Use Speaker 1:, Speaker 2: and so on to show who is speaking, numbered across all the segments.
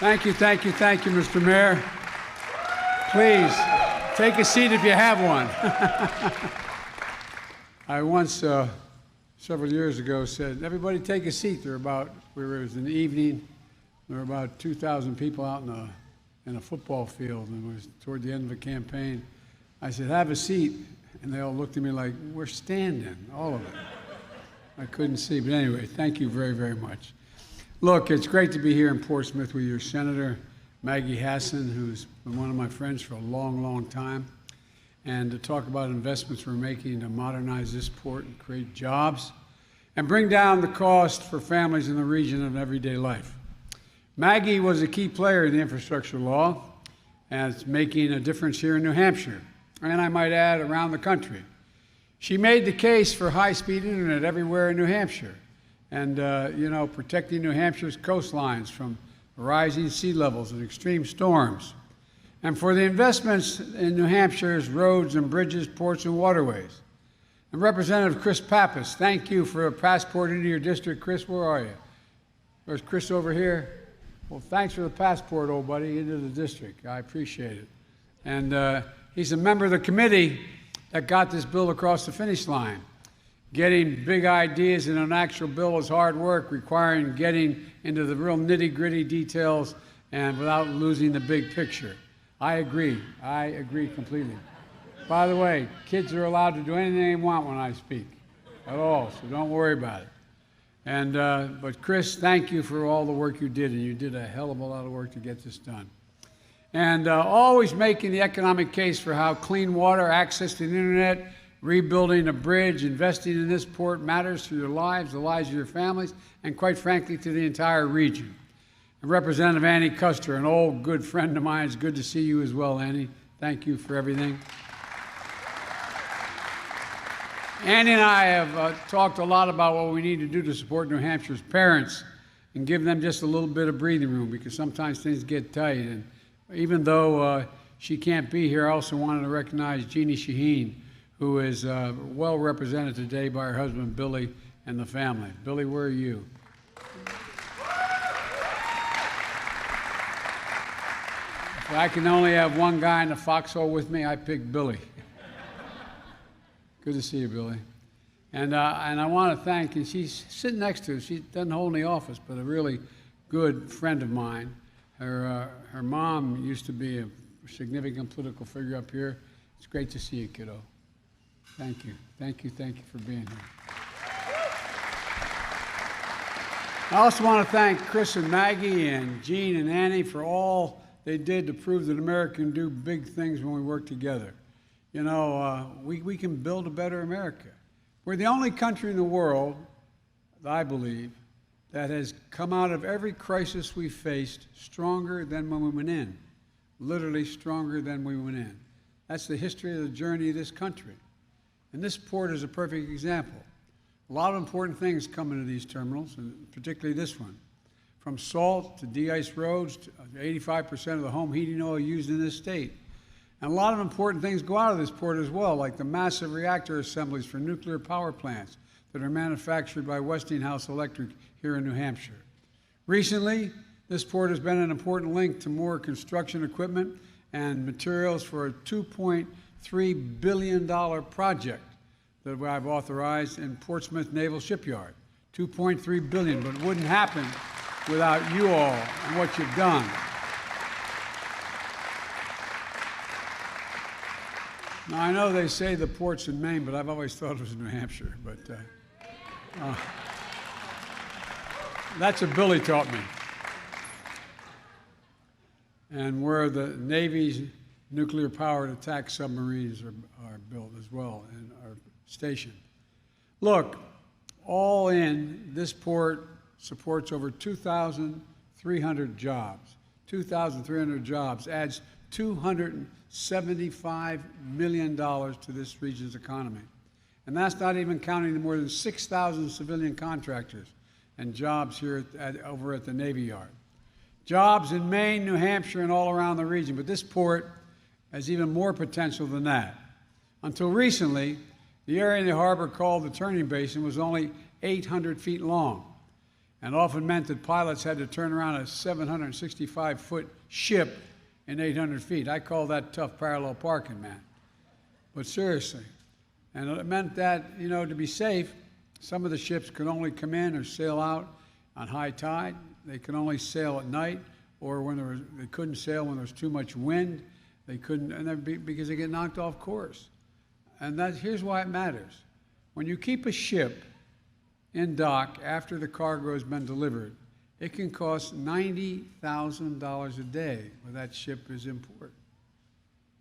Speaker 1: Thank you, Mr. Mayor. Please, take a seat if you have one. I once, several years ago, said, everybody take a seat. It was in the evening. There were about 2,000 people out in a football field, and it was toward the end of the campaign. I said, have a seat. And they all looked at me like, we're standing, all of it. I couldn't see, but anyway, thank you very, very much. Look, it's great to be here in Portsmouth with your Senator, Maggie Hassan, who's been one of my friends for a long, long time, and to talk about investments we're making to modernize this port and create jobs and bring down the cost for families in the region of everyday life. Maggie was a key player in the infrastructure law, and it's making a difference here in New Hampshire, and I might add, around the country. She made the case for high-speed internet everywhere in New Hampshire and, protecting New Hampshire's coastlines from rising sea levels and extreme storms, and for the investments in New Hampshire's roads and bridges, ports, and waterways. And Representative Chris Pappas, thank you for a passport into your district. Chris, where are you? There's Chris over here. Well, thanks for the passport, old buddy, into the district. I appreciate it. And he's a member of the committee that got this bill across the finish line. Getting big ideas in an actual bill is hard work, requiring getting into the real nitty-gritty details and without losing the big picture. I agree completely. By the way, kids are allowed to do anything they want when I speak, at all, so don't worry about it. And, but Chris, thank you for all the work you did, and you did a hell of a lot of work to get this done. And always making the economic case for how clean water, access to the internet, rebuilding a bridge, investing in this port matters to your lives, the lives of your families, and quite frankly, to the entire region. And Representative Annie Custer, an old good friend of mine, it's good to see you as well, Annie. Thank you for everything. Annie and I have talked a lot about what we need to do to support New Hampshire's parents and give them just a little bit of breathing room, because sometimes things get tight. And even though she can't be here, I also wanted to recognize Jeannie Shaheen, who is well represented today by her husband, Billy, and the family. Billy, where are you? If I can only have one guy in the foxhole with me, I pick Billy. Good to see you, Billy. And I want to thank, and she's sitting next to us, she doesn't hold any office, but a really good friend of mine. Her mom used to be a significant political figure up here. It's great to see you, kiddo. Thank you for being here. I also want to thank Chris and Maggie and Jean and Annie for all they did to prove that America can do big things when we work together. You know, we can build a better America. We're the only country in the world, I believe, that has come out of every crisis we faced stronger than when we went in. Literally stronger than we went in. That's the history of the journey of this country. And this port is a perfect example. A lot of important things come into these terminals, and particularly this one. From salt to de-ice roads, to 85% of the home heating oil used in this state. And a lot of important things go out of this port as well, like the massive reactor assemblies for nuclear power plants that are manufactured by Westinghouse Electric here in New Hampshire. Recently, this port has been an important link to more construction equipment and materials for a $2.3 billion project that I've authorized in Portsmouth Naval Shipyard. $2.3 billion, but it wouldn't happen without you all and what you've done. Now, I know they say the port's in Maine, but I've always thought it was in New Hampshire. But that's what Billy taught me. And where the Navy's nuclear-powered attack submarines are built as well and are stationed. Look, all in, this port supports over 2,300 jobs. 2,300 jobs adds $275 million to this region's economy. And that's not even counting the more than 6,000 civilian contractors and jobs here over at the Navy Yard. Jobs in Maine, New Hampshire, and all around the region. But this port has even more potential than that. Until recently, the area in the harbor called the Turning Basin was only 800 feet long. and often meant that pilots had to turn around a 765-foot ship in 800 feet. I call that tough parallel parking, man. But seriously. And it meant that, you know, to be safe, some of the ships could only come in or sail out on high tide. They could only sail at night, or when they couldn't sail when there was too much wind. They couldn't, and because they get knocked off course. And here's why it matters. When you keep a ship in dock after the cargo has been delivered, it can cost $90,000 a day when that ship is in port.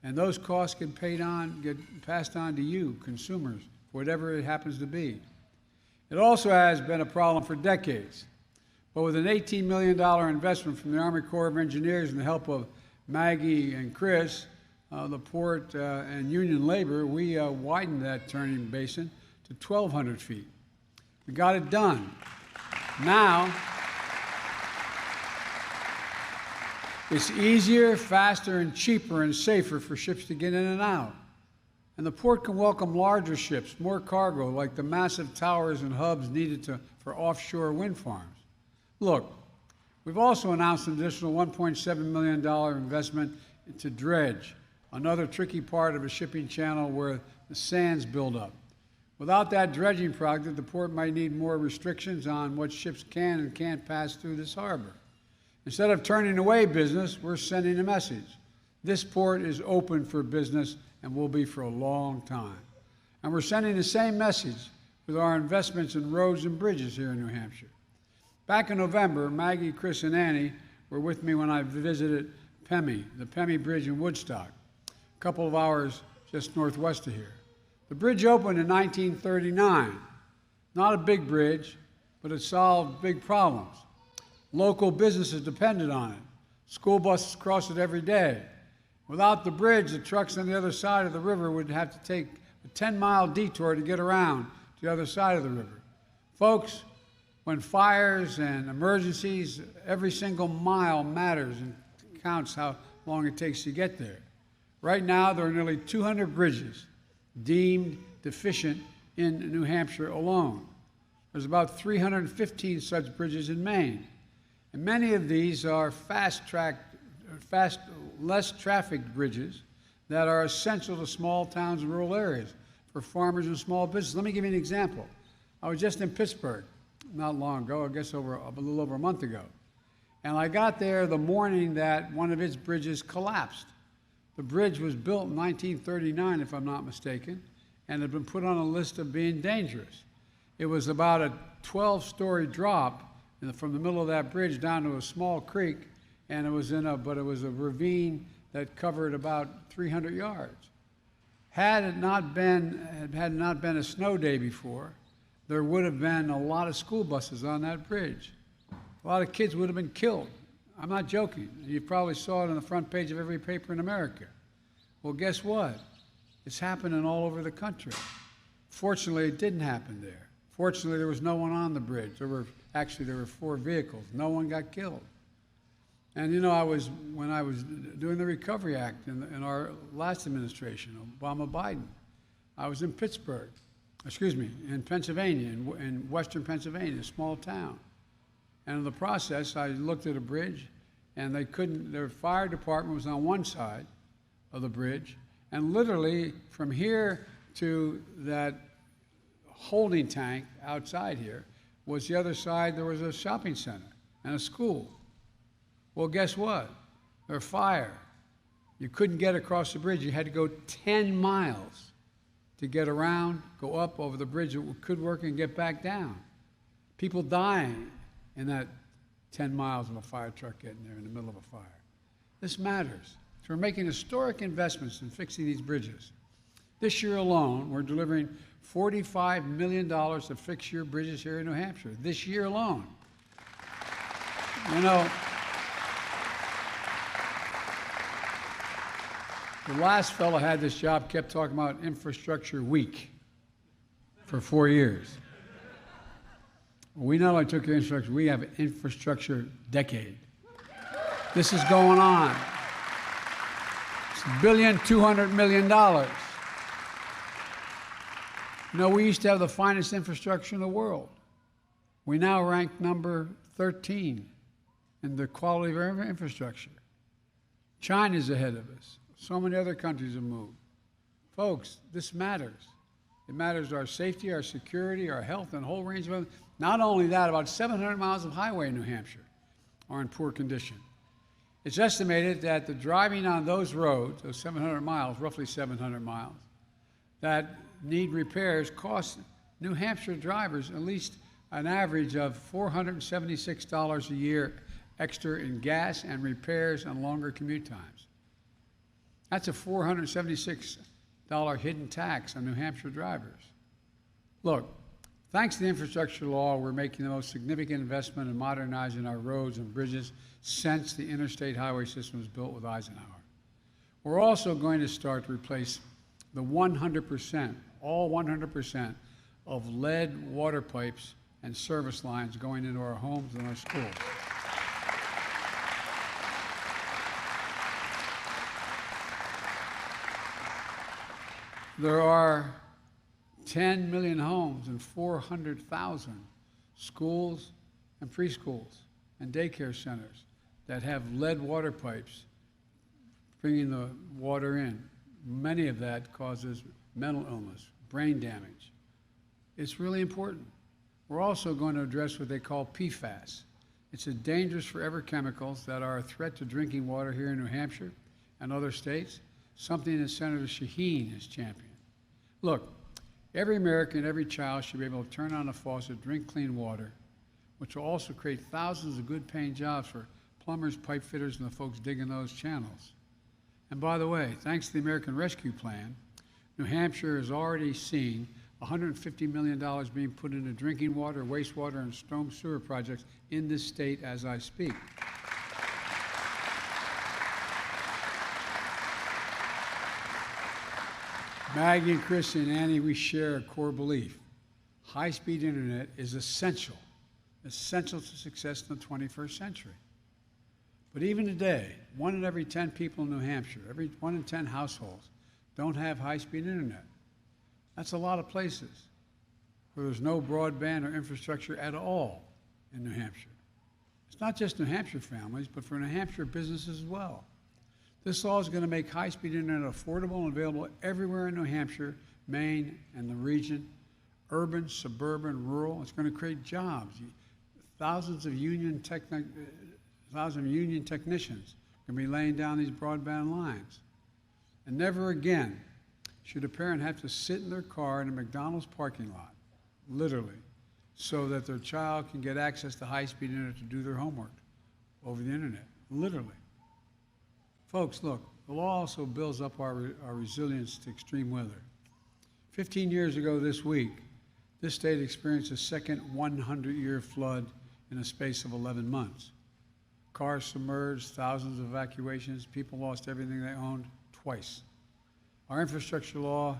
Speaker 1: And those costs get passed on to you, consumers, whatever it happens to be. It also has been a problem for decades. But with an $18 million investment from the Army Corps of Engineers and the help of Maggie and Chris, the port and union labor, we widened that turning basin to 1,200 feet. We got it done. Now, it's easier, faster, and cheaper and safer for ships to get in and out. And the port can welcome larger ships, more cargo, like the massive towers and hubs needed for offshore wind farms. Look, we've also announced an additional $1.7 million investment into dredge, another tricky part of a shipping channel where the sands build up. Without that dredging project, the port might need more restrictions on what ships can and can't pass through this harbor. Instead of turning away business, we're sending a message. This port is open for business and will be for a long time. And we're sending the same message with our investments in roads and bridges here in New Hampshire. Back in November, Maggie, Chris, and Annie were with me when I visited PEMI, the PEMI Bridge in Woodstock, a couple of hours just northwest of here. The bridge opened in 1939. Not a big bridge, but it solved big problems. Local businesses depended on it. School buses crossed it every day. Without the bridge, the trucks on the other side of the river would have to take a 10-mile detour to get around to the other side of the river. Folks, when fires and emergencies, every single mile matters and counts how long it takes to get there. Right now, there are nearly 200 bridges deemed deficient in New Hampshire alone. There's about 315 such bridges in Maine. And many of these are less trafficked bridges that are essential to small towns and rural areas for farmers and small businesses. Let me give you an example. I was just in Pittsburgh not long ago, I guess a little over a month ago. And I got there the morning that one of its bridges collapsed. The bridge was built in 1939, if I'm not mistaken, and had been put on a list of being dangerous. It was about a 12-story drop from the middle of that bridge down to a small creek, and it was a ravine that covered about 300 yards. Had it not been a snow day before, there would have been a lot of school buses on that bridge. A lot of kids would have been killed. I'm not joking. You probably saw it on the front page of every paper in America. Well, guess what? It's happening all over the country. Fortunately, it didn't happen there. Fortunately, there was no one on the bridge. There were 4 vehicles. No one got killed. And you know, when I was doing the Recovery Act in our last administration, Obama-Biden, I was in in Pennsylvania, in western Pennsylvania, a small town. And in the process, I looked at a bridge, and their fire department was on one side of the bridge, and literally from here to that holding tank outside here was the other side. There was a shopping center and a school. Well, guess what? There's fire. You couldn't get across the bridge. You had to go 10 miles to get around, go up over the bridge that could work, and get back down. People dying in that 10 miles of a fire truck getting there in the middle of a fire. This matters. So we're making historic investments in fixing these bridges. This year alone, we're delivering $45 million to fix your bridges here in New Hampshire. This year alone. You know, the last fellow had this job, kept talking about infrastructure week for 4 years. We not only took your infrastructure, we have an infrastructure decade. This is going on. It's $1.2 billion. You know, we used to have the finest infrastructure in the world. We now rank number 13 in the quality of our infrastructure. China's ahead of us. So many other countries have moved. Folks, this matters. It matters to our safety, our security, our health, and a whole range of other. Not only that, about 700 miles of highway in New Hampshire are in poor condition. It's estimated that the driving on those roads, those 700 miles, roughly 700 miles, that need repairs cost New Hampshire drivers at least an average of $476 a year extra in gas and repairs and longer commute times. That's a $476 hidden tax on New Hampshire drivers. Look, thanks to the infrastructure law, we're making the most significant investment in modernizing our roads and bridges since the interstate highway system was built with Eisenhower. We're also going to start to replace the 100%, all 100% of lead water pipes and service lines going into our homes and our schools. There are 10 million homes and 400,000 schools and preschools and daycare centers that have lead water pipes bringing the water in. Many of that causes mental illness, brain damage. It's really important. We're also going to address what they call PFAS. It's a dangerous forever chemicals that are a threat to drinking water here in New Hampshire and other states, something that Senator Shaheen has championed. Look, every American, every child should be able to turn on a faucet, drink clean water, which will also create thousands of good-paying jobs for plumbers, pipe fitters, and the folks digging those channels. And by the way, thanks to the American Rescue Plan, New Hampshire has already seen $150 million being put into drinking water, wastewater, and storm sewer projects in this state as I speak. Maggie and Chris and Annie, we share a core belief. High-speed internet is essential to success in the 21st century. But even today, 1 in every 10 people in New Hampshire, 1 in 10 households, don't have high-speed internet. That's a lot of places where there's no broadband or infrastructure at all in New Hampshire. It's not just New Hampshire families, but for New Hampshire businesses as well. This law is going to make high-speed internet affordable and available everywhere in New Hampshire, Maine, and the region, urban, suburban, rural. It's going to create jobs. Thousands of union technicians are going to be laying down these broadband lines. And never again should a parent have to sit in their car in a McDonald's parking lot, literally, so that their child can get access to high-speed internet to do their homework over the internet, literally. Folks, look, the law also builds up our resilience to extreme weather. 15 years ago this week, this state experienced a second 100-year flood in a space of 11 months. Cars submerged, thousands of evacuations, people lost everything they owned twice. Our infrastructure law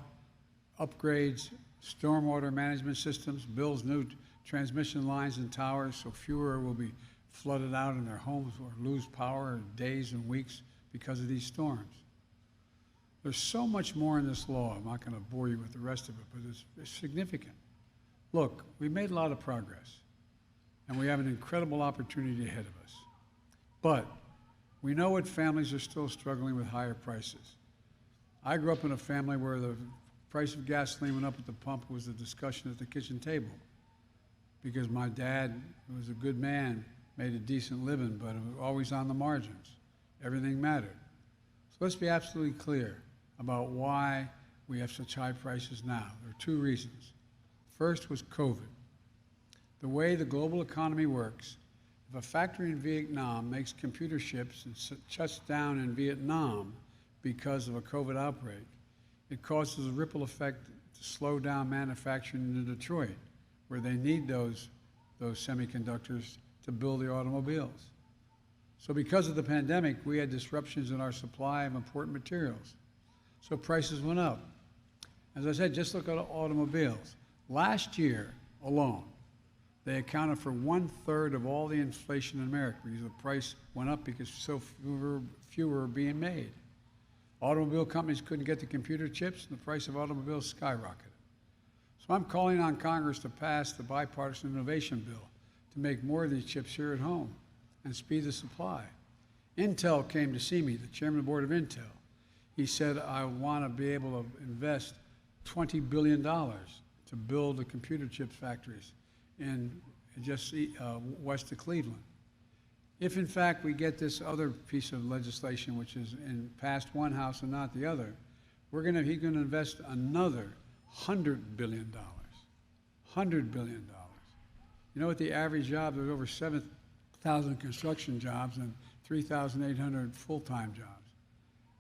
Speaker 1: upgrades stormwater management systems, builds new transmission lines and towers so fewer will be flooded out in their homes or lose power in days and weeks because of these storms. There's so much more in this law. I'm not going to bore you with the rest of it, but it's significant. Look, we made a lot of progress, and we have an incredible opportunity ahead of us. But we know what families are still struggling with higher prices. I grew up in a family where the price of gasoline went up at the pump was a discussion at the kitchen table because my dad, who was a good man, made a decent living, but it was always on the margins. Everything mattered. So let's be absolutely clear about why we have such high prices now. There are 2 reasons. First was COVID. The way the global economy works, if a factory in Vietnam makes computer chips and shuts down in Vietnam because of a COVID outbreak, it causes a ripple effect to slow down manufacturing in Detroit, where they need those semiconductors to build the automobiles. So because of the pandemic, we had disruptions in our supply of important materials. So prices went up. As I said, just look at automobiles. Last year alone, they accounted for 1/3 of all the inflation in America because the price went up because so fewer were being made. Automobile companies couldn't get the computer chips, and the price of automobiles skyrocketed. So I'm calling on Congress to pass the bipartisan innovation bill to make more of these chips here at home and speed the supply. Intel came to see me, the chairman of the board of Intel. He said, I want to be able to invest $20 billion to build the computer chips factories in just west of Cleveland. If in fact we get this other piece of legislation, which is passed one house and not the other, he's going to invest another $100 billion. $100 billion. You know what the average job, there's over 7,000 construction jobs and 3,800 full-time jobs.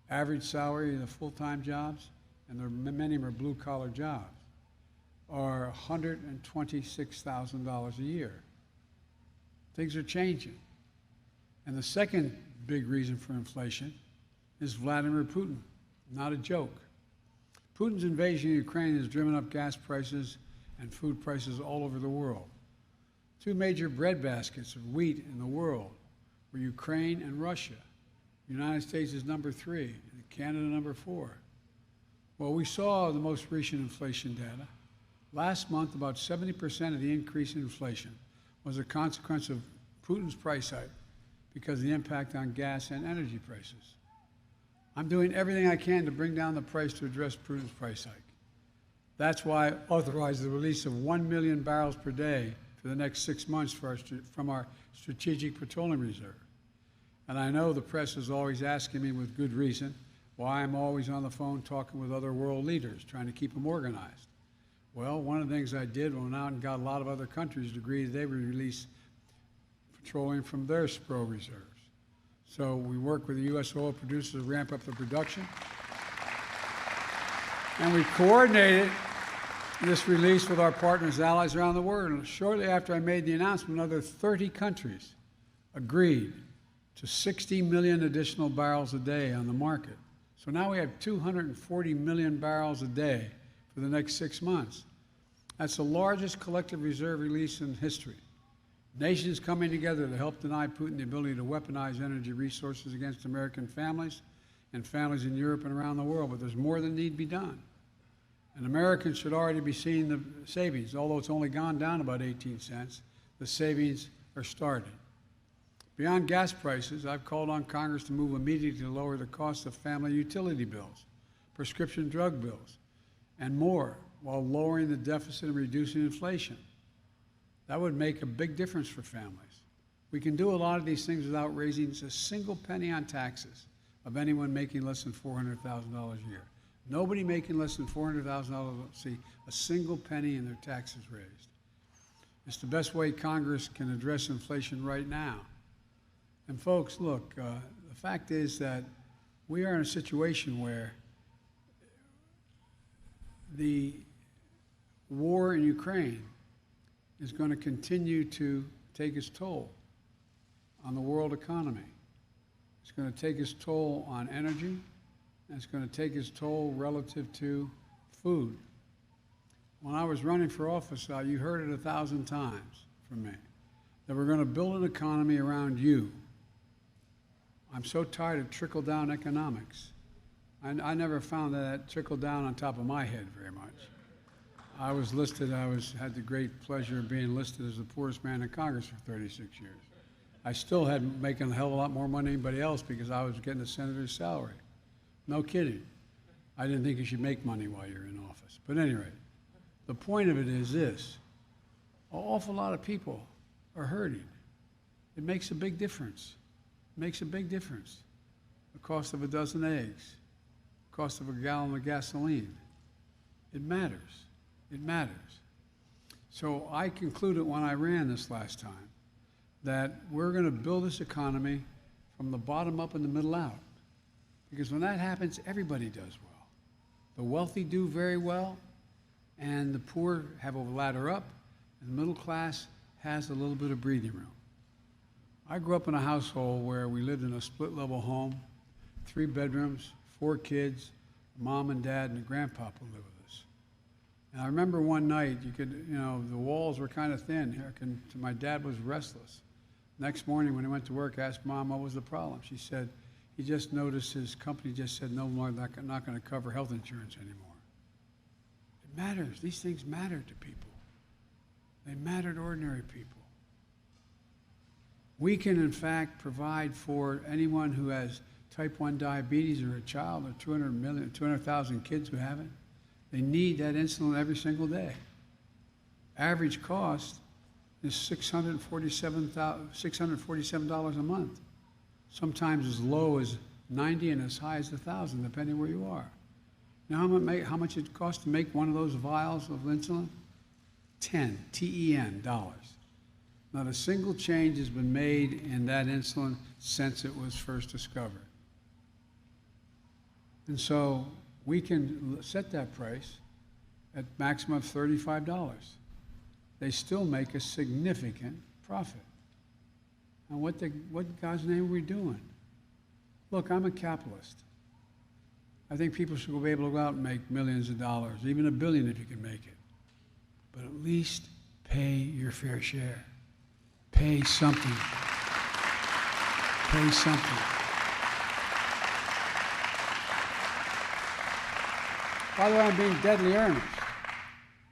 Speaker 1: Average salary of the full-time jobs, and many of them are blue-collar jobs, are $126,000 a year. Things are changing. And the second big reason for inflation is Vladimir Putin. Not a joke. Putin's invasion of Ukraine has driven up gas prices and food prices all over the world. Two major bread baskets of wheat in the world were Ukraine and Russia. The United States is number 3, and Canada number 4. Well, we saw the most recent inflation data. Last month, about 70% of the increase in inflation was a consequence of Putin's price hike because of the impact on gas and energy prices. I'm doing everything I can to bring down the price to address Putin's price hike. That's why I authorized the release of 1 million barrels per day for the next 6 months from our Strategic Petroleum Reserve. And I know the press is always asking me with good reason why I'm always on the phone talking with other world leaders, trying to keep them organized. Well, one of the things I did, went out and got a lot of other countries to agree that they would release petroleum from their SPRO reserves. So we work with the U.S. oil producers to ramp up the production. And we coordinated this release with our partners, allies around the world. And shortly after I made the announcement, another 30 countries agreed to 60 million additional barrels a day on the market. So now we have 240 million barrels a day for the next 6 months. That's the largest collective reserve release in history. Nations coming together to help deny Putin the ability to weaponize energy resources against American families and families in Europe and around the world. But there's more that need to be done. And Americans should already be seeing the savings. Although it's only gone down about 18 cents, the savings are starting. Beyond gas prices, I've called on Congress to move immediately to lower the cost of family utility bills, prescription drug bills, and more, while lowering the deficit and reducing inflation. That would make a big difference for families. We can do a lot of these things without raising a single penny on taxes of anyone making less than $400,000 a year. Nobody making less than $400,000 will see a single penny in their taxes raised. It's the best way Congress can address inflation right now. And folks, look, the fact is that we are in a situation where the war in Ukraine is going to continue to take its toll on the world economy. It's going to take its toll on energy, and it's going to take its toll relative to food. When I was running for office, you heard it 1,000 times from me, that we're going to build an economy around you. I'm so tired of trickle-down economics. I never found that trickled down on top of my head very much. I was listed, had the great pleasure of being listed as the poorest man in Congress for 36 years. I still had making a hell of a lot more money than anybody else because I was getting a senator's salary. No kidding. I didn't think you should make money while you're in office. But at any rate, the point of it is this. An awful lot of people are hurting. It makes a big difference. It makes a big difference. The cost of a dozen eggs, the cost of a gallon of gasoline. It matters. It matters. So I concluded when I ran this last time that we're going to build this economy from the bottom up and the middle out. Because when that happens, everybody does well. The wealthy do very well, and the poor have a ladder up, and the middle class has a little bit of breathing room. I grew up in a household where we lived in a split-level home, 3 bedrooms, 4 kids, mom and dad, and a grandpapa lived with us. And I remember one night, the walls were kind of thin. My dad was restless. Next morning when he went to work, I asked Mom what was the problem. She said, he just noticed his company just said, no more, not going to cover health insurance anymore. It matters. These things matter to people. They matter to ordinary people. We can, in fact, provide for anyone who has type 1 diabetes or a child or 200,000 kids who have it. They need that insulin every single day. Average cost is $647 a month, sometimes as low as $90 and as high as $1,000, depending where you are. Now, how much it costs to make one of those vials of insulin? $10 dollars. Not a single change has been made in that insulin since it was first discovered. And so we can set that price at maximum of $35. They still make a significant profit. Now, what God's name are we doing? Look, I'm a capitalist. I think people should be able to go out and make millions of dollars, even $1 billion if you can make it. But at least pay your fair share. Pay something. Pay something. By the way, I'm being deadly earnest.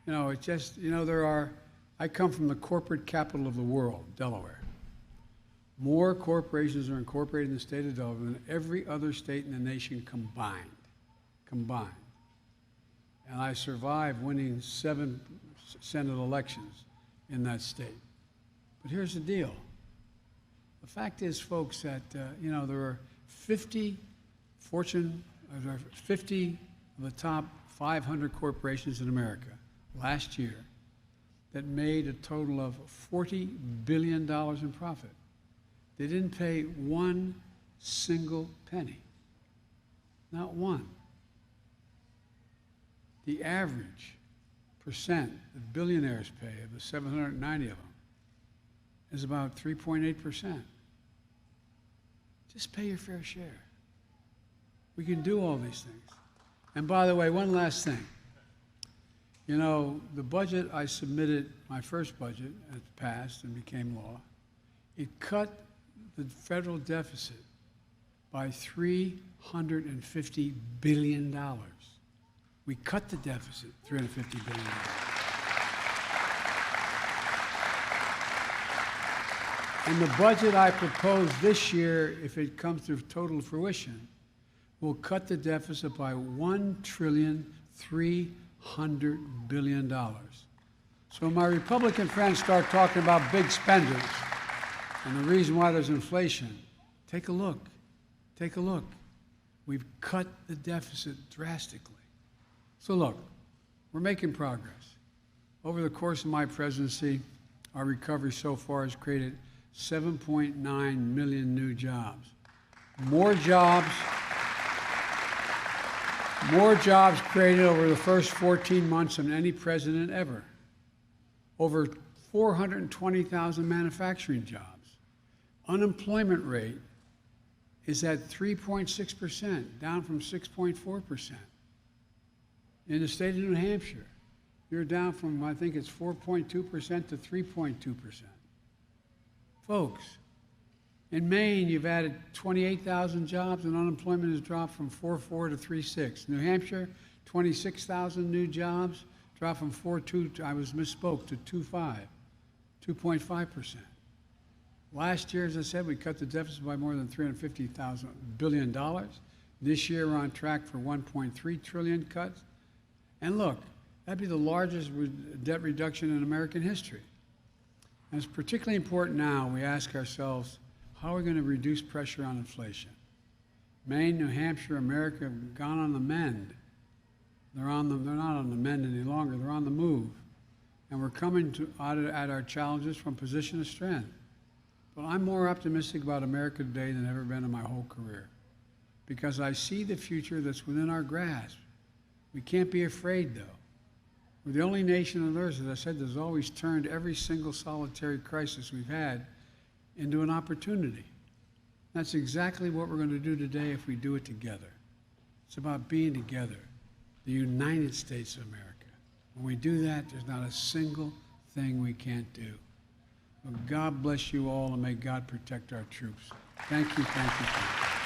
Speaker 1: You know, it's just, you know, I come from the corporate capital of the world, Delaware. More corporations are incorporated in the state of Delaware than every other state in the nation combined. And I survived winning 7 Senate elections in that state. But here's the deal. The fact is, folks, that, you know, there are 50 of the top 500 corporations in America last year that made a total of $40 billion in profit. They didn't pay one single penny. Not one. The average percent that billionaires pay, of the 790 of them, is about 3.8%. Just pay your fair share. We can do all these things. And by the way, one last thing. You know, the budget I submitted, my first budget, it passed and became law, it cut the federal deficit by $350 billion. We cut the deficit $350 billion. And the budget I propose this year, if it comes to total fruition, will cut the deficit by $1.3 trillion. So my Republican friends start talking about big spenders and the reason why there's inflation. Take a look. Take a look. We've cut the deficit drastically. So look, we're making progress. Over the course of my presidency, our recovery so far has created 7.9 million new jobs. More jobs created over the first 14 months than any president ever. Over 420,000 manufacturing jobs. Unemployment rate is at 3.6%, down from 6.4%. In the state of New Hampshire, you're down from, I think it's 4.2% to 3.2%. Folks, in Maine, you've added 28,000 jobs and unemployment has dropped from 4.4 to 3.6. New Hampshire, 26,000 new jobs, dropped from 4.2, I misspoke, to 2.5%. Last year, as I said, we cut the deficit by more than $350 billion. This year, we're on track for 1.3 trillion cuts. And look, that'd be the largest debt reduction in American history. And it's particularly important now we ask ourselves, how are we going to reduce pressure on inflation? Maine, New Hampshire, America have gone on the mend. They're not on the mend any longer. They're on the move. And we're coming at our challenges from a position of strength. But I'm more optimistic about America today than I've ever been in my whole career, because I see the future that's within our grasp. We can't be afraid, though. We're the only nation on earth, as I said, that's always turned every single solitary crisis we've had into an opportunity. That's exactly what we're going to do today if we do it together. It's about being together, the United States of America. When we do that, there's not a single thing we can't do. Well, God bless you all, and may God protect our troops. Thank you, thank you, thank you.